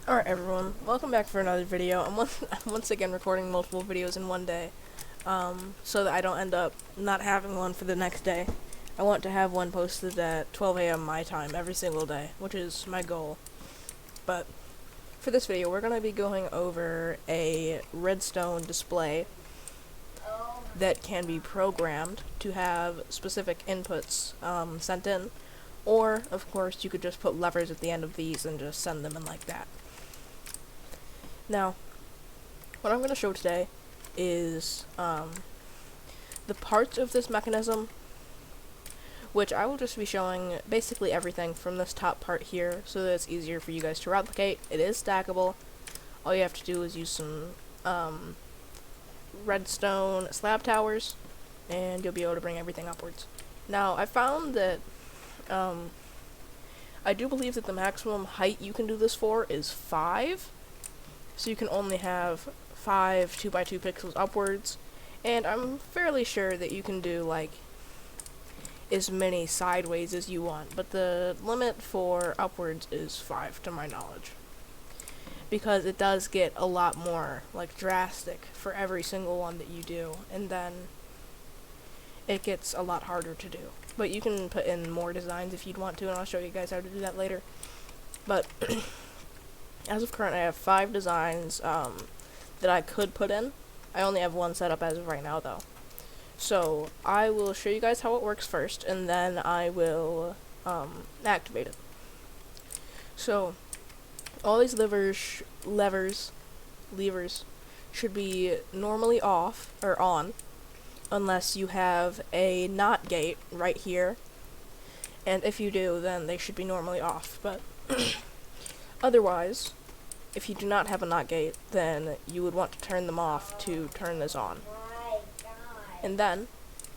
Alright everyone, welcome back for another video. I'm once again recording multiple videos in one day, so that I don't end up not having one for the next day. I want to have one posted at 12 a.m. my time every single day, which is my goal. But for this video, we're going to be going over a Redstone display that can be programmed to have specific inputs sent in, or, of course, you could just put levers at the end of these and just send them in like that. Now, what I'm going to show today is the parts of this mechanism, which I will just be showing basically everything from this top part here so that it's easier for you guys to replicate. It is stackable. All you have to do is use some redstone slab towers and you'll be able to bring everything upwards. Now, I found that I do believe that the maximum height you can do this for is 5. So you can only have 5 2x2 pixels upwards, and I'm fairly sure that you can do like as many sideways as you want, but the limit for upwards is 5 to my knowledge, because it does get a lot more like drastic for every single one that you do, and then it gets a lot harder to do. But you can put in more designs if you'd want to, and I'll show you guys how to do that later. But as of current, I have 5 designs that I could put in. I only have one set up as of right now, though. So I will show you guys how it works first, and then I will activate it. So all these levers should be normally off or on, unless you have a NOT gate right here. And if you do, then they should be normally off. But otherwise, if you do not have a NOT gate, then you would want to turn them off to turn this on. And then,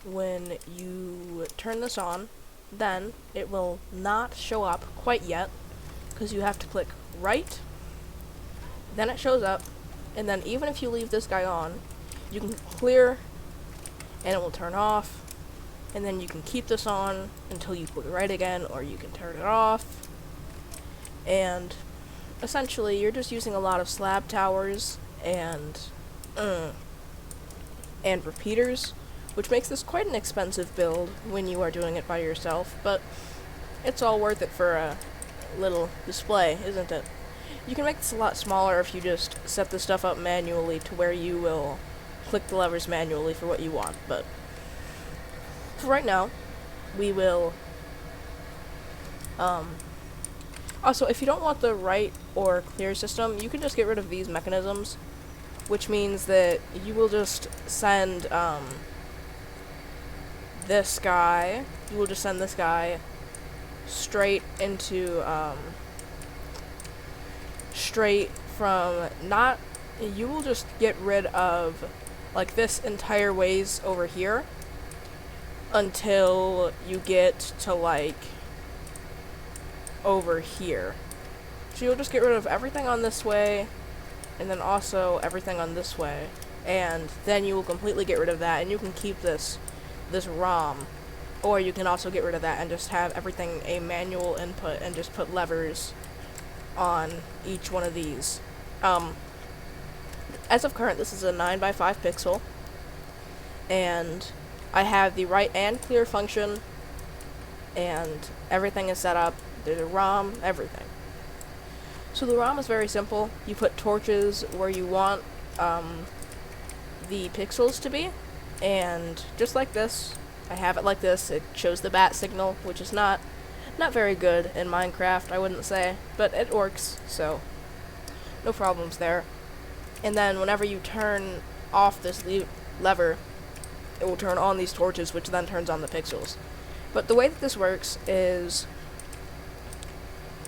when you turn this on, then it will not show up quite yet, because you have to click right, then it shows up, and then even if you leave this guy on, you can clear, and it will turn off, and then you can keep this on until you click right again, or you can turn it off, and essentially, you're just using a lot of slab towers and repeaters, which makes this quite an expensive build when you are doing it by yourself, but it's all worth it for a little display, isn't it? You can make this a lot smaller if you just set this stuff up manually to where you will click the levers manually for what you want, but for right now, we will also, if you don't want the write or clear system, you can just get rid of these mechanisms, which means that you will just send this guy straight into straight from not. You will just get rid of like this entire ways over here until you get to like over here. So you'll just get rid of everything on this way, and then also everything on this way, and then you will completely get rid of that, and you can keep this ROM, or you can also get rid of that and just have everything a manual input and just put levers on each one of these. As of current, this is a 9x5 pixel, and I have the write and clear function, and everything is set up. There's a ROM, everything. So the ROM is very simple. You put torches where you want the pixels to be, and just like this, I have it like this. It shows the bat signal, which is not very good in Minecraft, I wouldn't say, but it works, so no problems there. And then whenever you turn off this lever, it will turn on these torches, which then turns on the pixels. But the way that this works is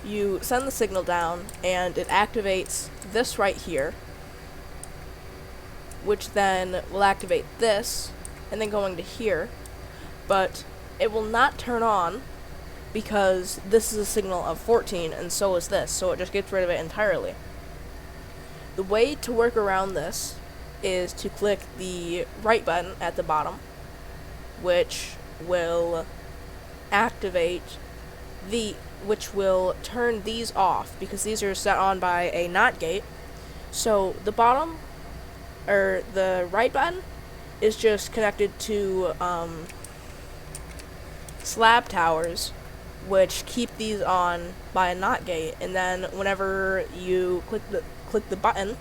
you send the signal down, and it activates this right here, which then will activate this, and then going to here, but it will not turn on because this is a signal of 14, and so is this, so it just gets rid of it entirely. The way to work around this is to click the right button at the bottom, which will activate the which will turn these off because these are set on by a NOT gate. So the bottom, or the right button, is just connected to slab towers, which keep these on by a NOT gate, and then whenever you click the button,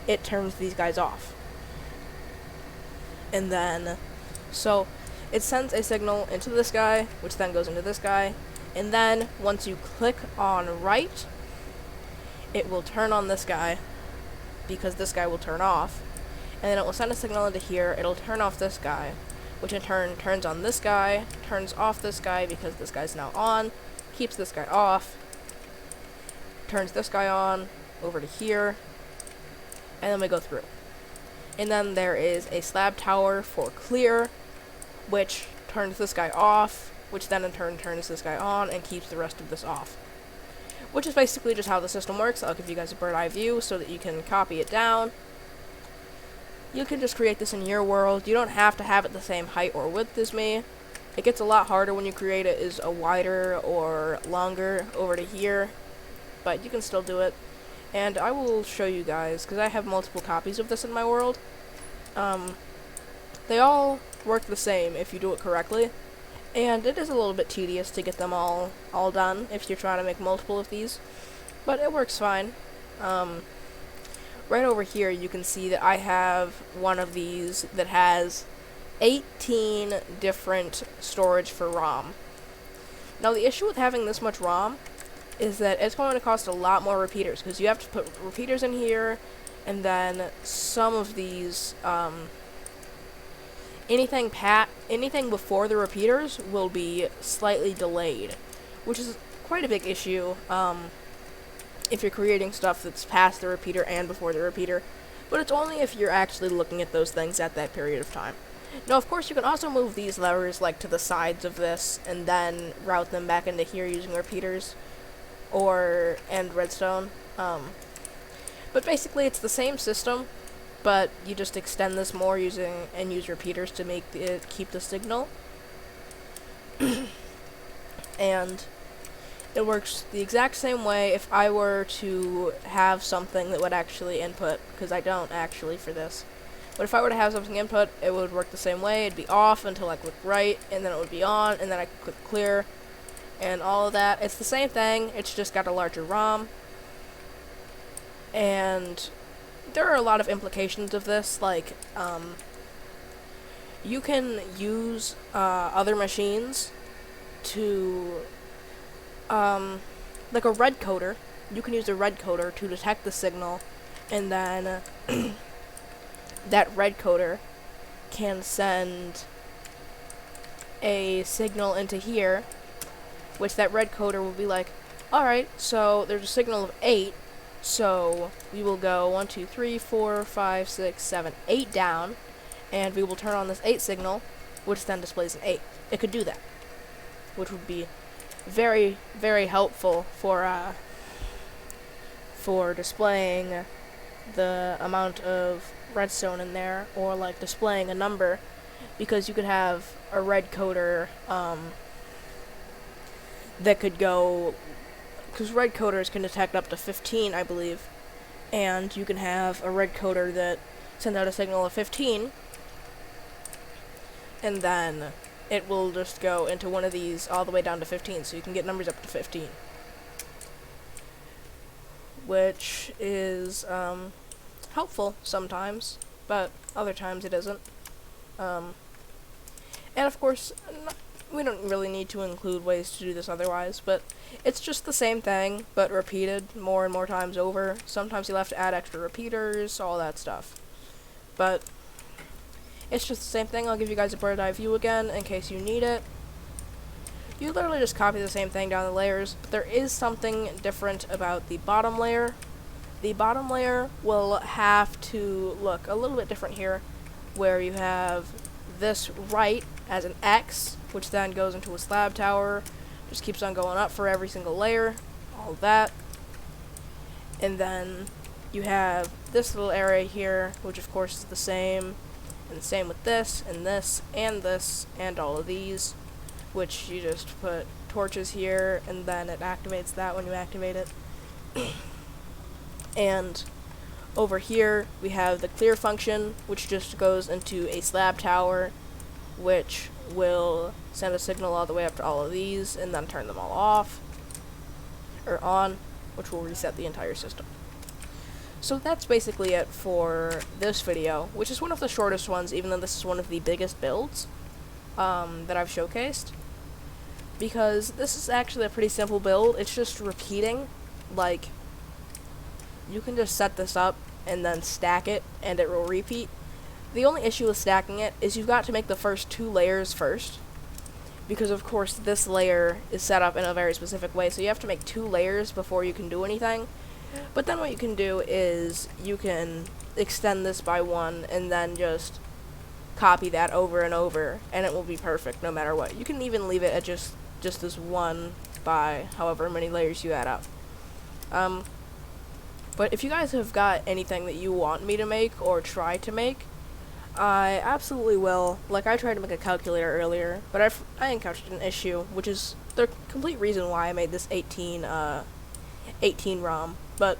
it turns these guys off. And then, so it sends a signal into this guy, which then goes into this guy, and then once you click on right, it will turn on this guy, because this guy will turn off, and then it will send a signal into here, it'll turn off this guy, which in turn turns on this guy, turns off this guy because this guy's now on, keeps this guy off, turns this guy on, over to here, and then we go through. And then there is a slab tower for clear, which turns this guy off, which then in turn turns this guy on and keeps the rest of this off. Which is basically just how the system works. I'll give you guys a bird's eye view so that you can copy it down. You can just create this in your world. You don't have to have it the same height or width as me. It gets a lot harder when you create it is a wider or longer over to here, but you can still do it. And I will show you guys, because I have multiple copies of this in my world. They all work the same if you do it correctly, and it is a little bit tedious to get them all done if you're trying to make multiple of these, but it works fine. Right over here you can see that I have one of these that has 18 different storage for ROM. Now the issue with having this much ROM is that it's going to cost a lot more repeaters, because you have to put repeaters in here, and then some of these, anything before the repeaters will be slightly delayed, which is quite a big issue, if you're creating stuff that's past the repeater and before the repeater, but it's only if you're actually looking at those things at that period of time. Now, of course, you can also move these levers, like, to the sides of this, and then route them back into here using repeaters, and redstone. But basically it's the same system, but you just extend this more use repeaters to make it keep the signal. And it works the exact same way if I were to have something that would actually input, because I don't actually for this. But if I were to have something input, it would work the same way. It'd be off until I click right, and then it would be on, and then I could click clear, and all of that. It's the same thing, it's just got a larger ROM. And there are a lot of implications of this, like, you can use other machines to, like a red coder. You can use a red coder to detect the signal, and then that red coder can send a signal into here, which that red coder will be like, alright, so there's a signal of 8, so we will go 1, 2, 3, 4, 5, 6, 7, 8 down, and we will turn on this 8 signal, which then displays an 8. It could do that, which would be very, very helpful for displaying the amount of redstone in there, or like displaying a number, because you could have a red coder that could go, because red coders can detect up to 15, I believe, and you can have a red coder that sends out a signal of 15, and then it will just go into one of these all the way down to 15, so you can get numbers up to 15. Which is helpful sometimes, but other times it isn't. And of course, we don't really need to include ways to do this otherwise, but it's just the same thing, but repeated more and more times over. Sometimes you'll have to add extra repeaters, all that stuff. But it's just the same thing. I'll give you guys a bird's eye view again in case you need it. You literally just copy the same thing down the layers, but there is something different about the bottom layer. The bottom layer will have to look a little bit different here, where you have this right as an X, which then goes into a slab tower, just keeps on going up for every single layer, all of that. And then you have this little area here, which of course is the same, and the same with this, and this, and this, and all of these, which you just put torches here, and then it activates that when you activate it. And over here we have the clear function, which just goes into a slab tower, which will send a signal all the way up to all of these, and then turn them all off, or on, which will reset the entire system. So that's basically it for this video, which is one of the shortest ones, even though this is one of the biggest builds that I've showcased. Because this is actually a pretty simple build. It's just repeating. Like, you can just set this up and then stack it, and it will repeat. The only issue with stacking it is you've got to make the first 2 layers first, because of course this layer is set up in a very specific way, so you have to make 2 layers before you can do anything. But then what you can do is you can extend this by 1 and then just copy that over and over, and it will be perfect no matter what. You can even leave it at just this 1 by however many layers you add up. But if you guys have got anything that you want me to make or try to make, I absolutely will. Like, I tried to make a calculator earlier, but I encountered an issue, which is the complete reason why I made this 18 ROM. But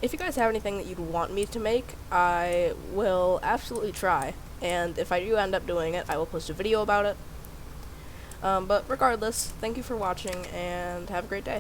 if you guys have anything that you'd want me to make, I will absolutely try. And if I do end up doing it, I will post a video about it. But regardless, thank you for watching, and have a great day.